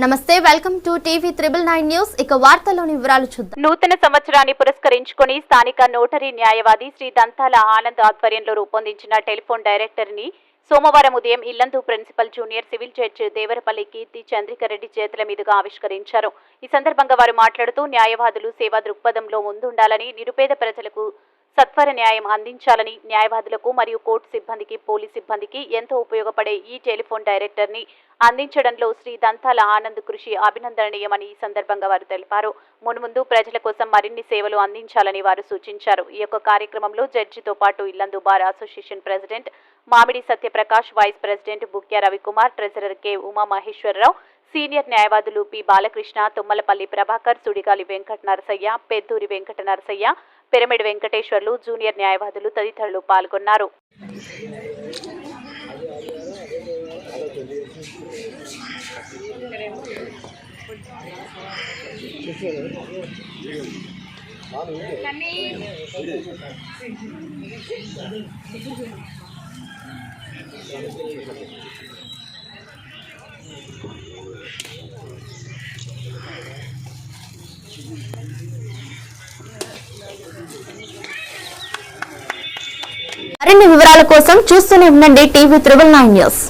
నమస్తే welcome to TV 999 news. ఇక వార్తల్లోని వివరాలు చూద్దాం. నూతన సంవత్సరాన్ని పురస్కరించుకొని స్థానిక నోటరీ న్యాయవాది శ్రీ దంతాల ఆనంద్ ఆధ్వర్యంలో రూపొందించిన టెలిఫోన్ డైరెక్టరీని సోమవారం ఉదయం Yellandu principal junior civil judge Devarapalli Keerthi Chandrikareddy చేతుల మీదుగా ఆవిష్కరించారు. ఈ సందర్భంగా వారు మాట్లాడుతూ న్యాయవాదులు సేవా దృక్పథంలో ముందుండాలని, నిరుపేద ప్రజలకు సత్వర న్యాయం అందించాలని, న్యాయవాదులకు మరియు కోర్టు సిబ్బందికి, పోలీస్ సిబ్బందికి ఎంతో ఉపయోగపడే ఈ టెలిఫోన్ డైరెక్టర్ని అందించడంలో శ్రీ దంతాల ఆనంద్ కృషి అభినందనీయమని ఈ సందర్భంగా వారు తెలిపారు. మున్ముందు ప్రజల కోసం మరిన్ని సేవలు అందించాలని వారు సూచించారు. ఈ యొక్క కార్యక్రమంలో జడ్జితో పాటు Yellandu bar association president Mamidi Satyaprakash, vice president Bukya Ravikumar, treasurer K Umamaheswararao, senior న్యాయవాదులు పి బాలకృష్ణ, తుమ్మలపల్లి ప్రభాకర్, సుడిగాలి వెంకట నరసయ్య, పెద్దూరి వెంకట నరసయ్య, పిరమిడ్ వెంకటేశ్వర్లు, జూనియర్ న్యాయవాదులు తదితరులు పాల్గొన్నారు. మరిన్ని వివరాల కోసం చూస్తూనే ఉండండి టీవీ 999 న్యూస్.